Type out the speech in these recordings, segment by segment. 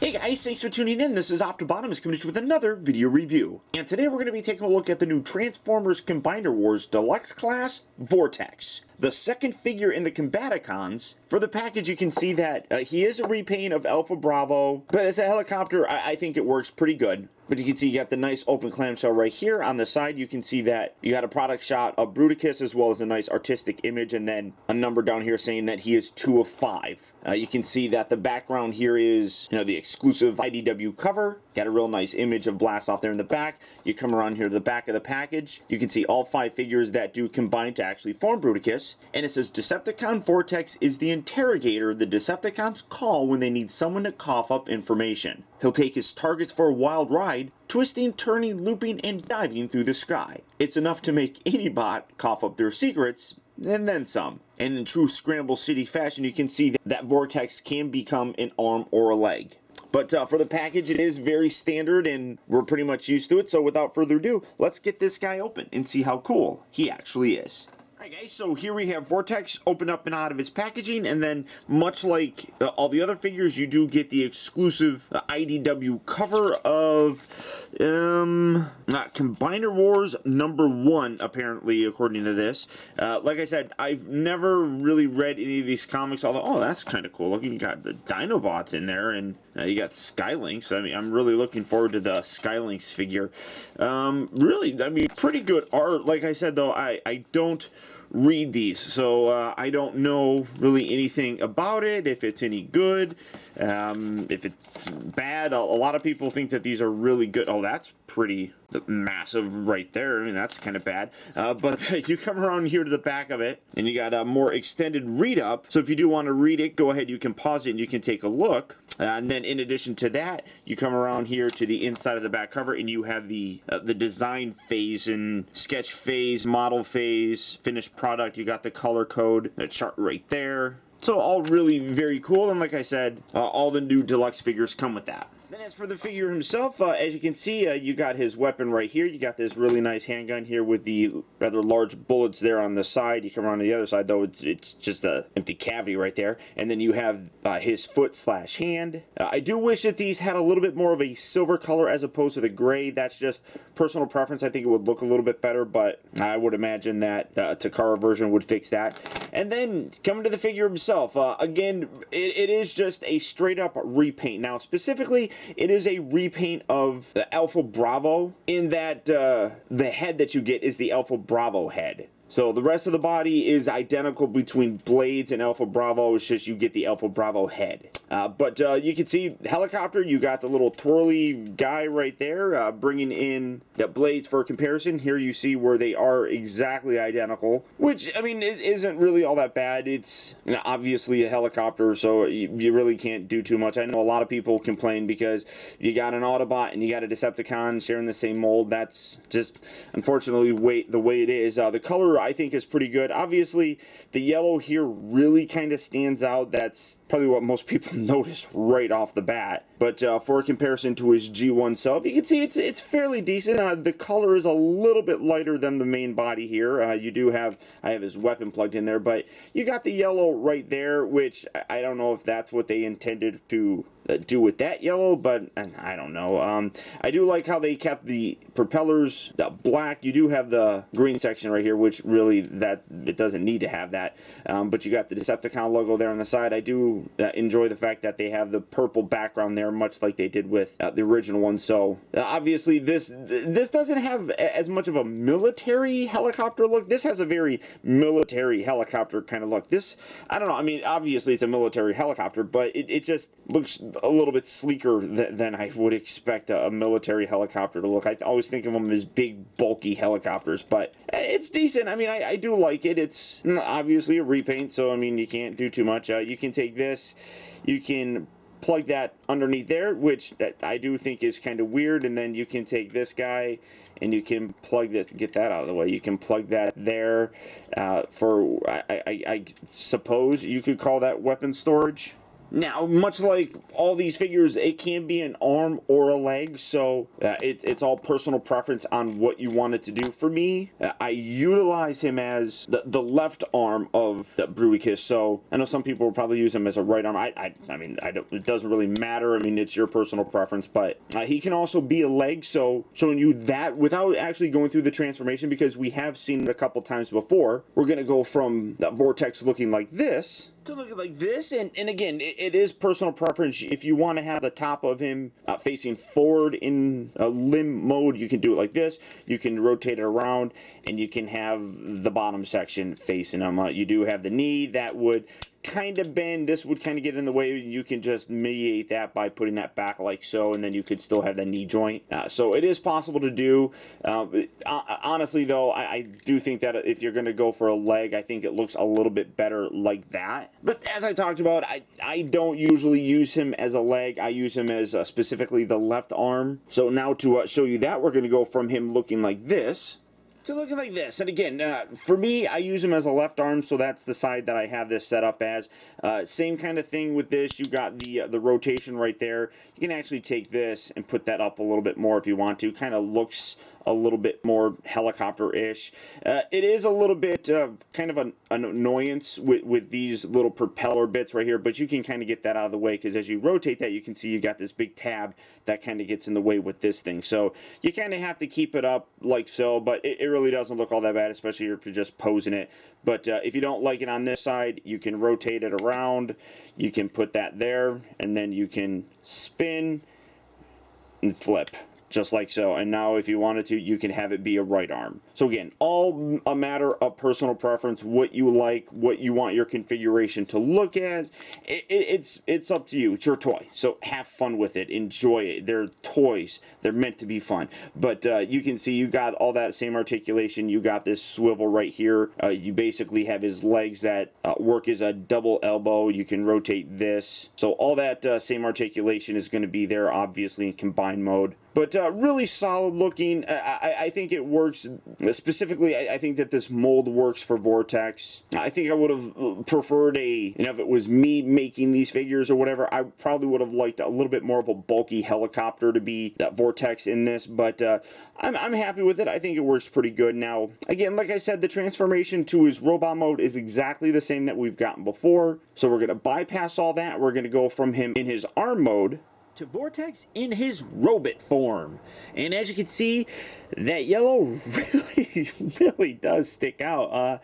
Hey guys, thanks for tuning in. This is optibotimus coming to you with another video review. And today we're going to be taking a look at the new Transformers Combiner Wars Deluxe class, Vortex. The second figure in the Combaticons. For the package, you can see that he is a repaint of Alpha Bravo, but as a helicopter, I think it works pretty good. But you can see you got the nice open clamshell right here. On the side, you can see that you got a product shot of Bruticus as well as a nice artistic image, and then a number down here saying that he is 2 of 5. You can see that the background here is, the exclusive IDW cover. Got a real nice image of Blast Off there in the back. You come around here to the back of the package. You can see all 5 figures that do combine to actually form Bruticus. And it says Decepticon Vortex is the interrogator the Decepticons call when they need someone to cough up information. He'll take his targets for a wild ride, twisting, turning, looping, and diving through the sky. It's enough to make any bot cough up their secrets, and then some. And in true Scramble City fashion, you can see that Vortex can become an arm or a leg. But for the package, it is very standard, and we're pretty much used to it. So without further ado, let's get this guy open and see how cool he actually is. Alright guys, so here we have Vortex open up and out of its packaging, and then much like all the other figures, you do get the exclusive IDW cover of Combiner Wars #1, apparently, according to this. Like I said, I've never really read any of these comics, although, oh, that's kind of cool looking. You got the Dinobots in there, and you got Skylynx. I mean, I'm really looking forward to the Skylynx figure. Really, I mean, pretty good art. Like I said, though, I don't read these, so I don't know really anything about it, if it's any good, if it's bad. A lot of people think that these are really good. Oh, that's pretty massive right there. I mean, that's kind of bad. But you come around here to the back of it, and you got a more extended read up. So if you do want to read it, go ahead, you can pause it and you can take a look. And then in addition to that, you come around here to the inside of the back cover, and you have the design phase and sketch phase, model phase, finished product. You got the color code, the chart right there. So all really very cool, and like I said, all the new deluxe figures come with that. Then as for the figure himself, as you can see, you got his weapon right here. You got this really nice handgun here with the rather large bullets there on the side. You come around to the other side, though, it's just an empty cavity right there. And then you have his foot/hand. I do wish that these had a little bit more of a silver color as opposed to the gray. That's just personal preference. I think it would look a little bit better, but I would imagine that Takara version would fix that. And then coming to the figure himself, again, it is just a straight up repaint. Now, specifically, it is a repaint of the Alpha Bravo, in that the head that you get is the Alpha Bravo head. So the rest of the body is identical between Blades and Alpha Bravo. It's just you get the Alpha Bravo head. But you can see helicopter, you got the little twirly guy right there, bringing in the Blades for comparison. Here you see where they are exactly identical, which, I mean, it isn't really all that bad. It's obviously a helicopter, so you really can't do too much. I know a lot of people complain because you got an Autobot and you got a Decepticon sharing the same mold. That's just, unfortunately, the way it is. The color, I think, is pretty good. Obviously, the yellow here really kind of stands out. That's probably what most people notice right off the bat. But for a comparison to his G1 self, you can see it's fairly decent. The color is a little bit lighter than the main body here. I have his weapon plugged in there, but you got the yellow right there, which I don't know if that's what they intended to do with that yellow, but I don't know. I do like how they kept the propellers black. You do have the green section right here, which really it doesn't need to have that. But you got the Decepticon logo there on the side. I do enjoy the fact that they have the purple background there, much like they did with the original one. So obviously this doesn't have as much of a military helicopter look. This has a very military helicopter kind of look. This, I don't know, I mean, obviously it's a military helicopter, but it just looks a little bit sleeker than I would expect a military helicopter to look. I always think of them as big, bulky helicopters, but it's decent. I mean, I do like it. It's obviously a repaint, so I mean, you can't do too much. You can take this, you can plug that underneath there, which I do think is kind of weird, and then you can take this guy and you can plug this, get that out of the way. You can plug that there for, I suppose you could call that weapon storage. Now, much like all these figures, it can be an arm or a leg, so it's all personal preference on what you want it to do. For me, I utilize him as the left arm of the Bruicus, so I know some people will probably use him as a right arm. I mean, I don't, it doesn't really matter. I mean, it's your personal preference, but he can also be a leg, so showing you that without actually going through the transformation, because we have seen it a couple times before. We're going to go from that Vortex looking like this to look like this, and again, it is personal preference. If you want to have the top of him facing forward in a limb mode, you can do it like this. You can rotate it around, and you can have the bottom section facing him. You do have the knee that would kind of bend. This would kind of get in the way. You can just mediate that by putting that back like so, and then you could still have the knee joint. So it is possible to do. Honestly, though, I do think that if you're going to go for a leg, I think it looks a little bit better like that. But as I talked about, I don't usually use him as a leg. I use him as specifically the left arm. So now to show you that, we're going to go from him looking like this to looking like this. And again, for me, I use him as a left arm, so that's the side that I have this set up as. Same kind of thing with this. You got the rotation right there. You can actually take this and put that up a little bit more if you want to. Kind of looks a little bit more helicopter-ish. It is a little bit kind of an annoyance with these little propeller bits right here, but you can kind of get that out of the way, because as you rotate that, you can see you got this big tab that kind of gets in the way with this thing. So you kind of have to keep it up like so, but it really doesn't look all that bad, especially if you're just posing it. But if you don't like it on this side, you can rotate it around. You can put that there, and then you can spin and flip. Just like so. And now if you wanted to, you can have it be a right arm. So again, all a matter of personal preference, what you like, what you want your configuration to look at. It's up to you. It's your toy. So have fun with it. Enjoy it. They're toys. They're meant to be fun. But you can see you got all that same articulation. You got this swivel right here. You basically have his legs that work as a double elbow. You can rotate this. So all that same articulation is going to be there, obviously, in combined mode. But really solid looking. I think it works. Specifically, I think that this mold works for Vortex. I think I would have preferred if it was me making these figures or whatever, I probably would have liked a little bit more of a bulky helicopter to be that Vortex in this. But I'm happy with it. I think it works pretty good. Now, again, like I said, the transformation to his robot mode is exactly the same that we've gotten before. So we're going to bypass all that. We're going to go from him in his arm mode to Vortex in his robot form. And as you can see, that yellow really does stick out.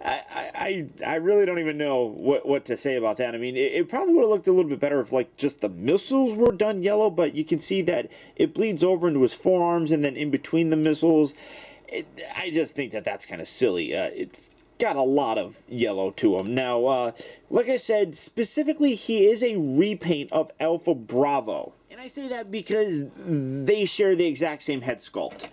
I really don't even know what to say about that. I mean, it probably would have looked a little bit better if like just the missiles were done yellow, but you can see that it bleeds over into his forearms and then in between the missiles. I just think that that's kind of silly. It's got a lot of yellow to him. Now, like I said, specifically, he is a repaint of Alpha Bravo. And I say that because they share the exact same head sculpt.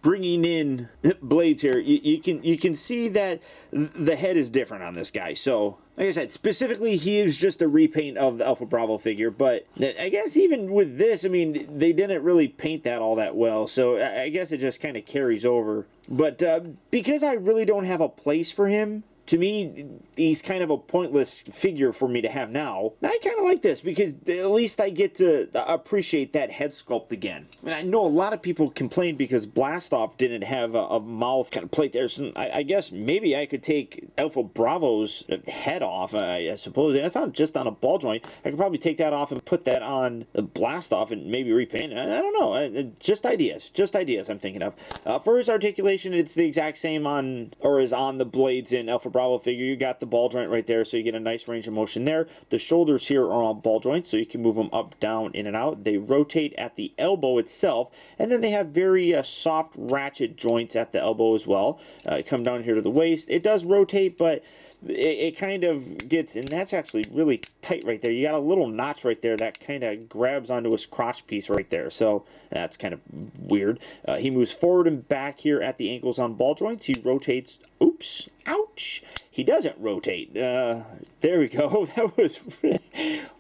Bringing in blades here, you can see that the head is different on this guy. So, like I said, specifically, he is just a repaint of the Alpha Bravo figure. But I guess even with this, I mean, they didn't really paint that all that well. So I guess it just kind of carries over. But because I really don't have a place for him, to me, he's kind of a pointless figure for me to have now. I kind of like this because at least I get to appreciate that head sculpt again. I mean, I know a lot of people complained because Blastoff didn't have a mouth kind of plate there. So I guess maybe I could take Alpha Bravo's head off, I suppose. That's not just on a ball joint. I could probably take that off and put that on Blastoff and maybe repaint it. I don't know. Just ideas. Just ideas I'm thinking of. For his articulation, it's the exact same on the blades in Alpha Bravo figure. You got the ball joint right there, so you get a nice range of motion there. The shoulders here are on ball joints, so you can move them up, down, in and out. They rotate at the elbow itself, and then they have very soft ratchet joints at the elbow as well. Come down here to the waist. It does rotate, but it kind of gets, and that's actually really tight right there. You got a little notch right there that kind of grabs onto his crotch piece right there, so that's kind of weird. He moves forward and back here at the ankles on ball joints. He rotates, oops, ouch. He doesn't rotate. There we go. That was,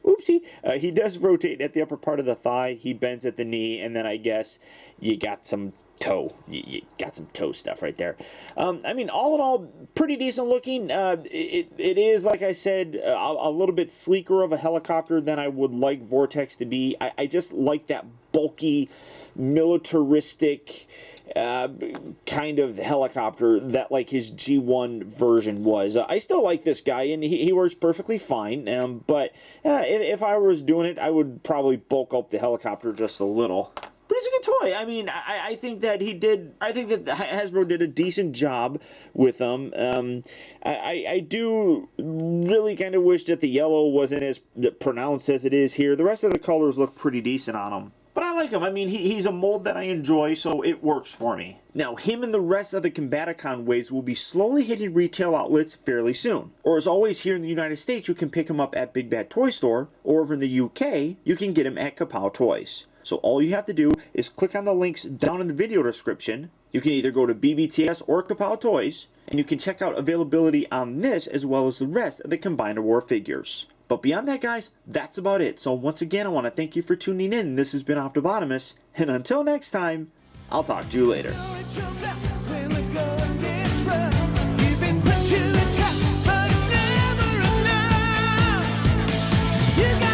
oopsie. He does rotate at the upper part of the thigh. He bends at the knee, and then I guess you got some toe. You got some toe stuff right there. I mean, all in all, pretty decent looking. It is, like I said, a little bit sleeker of a helicopter than I would like Vortex to be. I just like that bulky, militaristic kind of helicopter that like his G1 version was. I still like this guy, and he works perfectly fine. But if I was doing it, I would probably bulk up the helicopter just a little. But it's a good toy. I mean, I think that he did. I think that Hasbro did a decent job with them. I do really kind of wish that the yellow wasn't as pronounced as it is here. The rest of the colors look pretty decent on him. But I like him. I mean, he's a mold that I enjoy, so it works for me. Now, him and the rest of the Combaticon waves will be slowly hitting retail outlets fairly soon. Or as always, here in the United States, you can pick him up at Big Bad Toy Store, or over in the UK, you can get him at Kapow Toys. So all you have to do is click on the links down in the video description. You can either go to BBTS or Kapow Toys, and you can check out availability on this as well as the rest of the Combiner War figures. But beyond that, guys, that's about it. So once again, I want to thank you for tuning in. This has been Optibotimus, and until next time, I'll talk to you later. You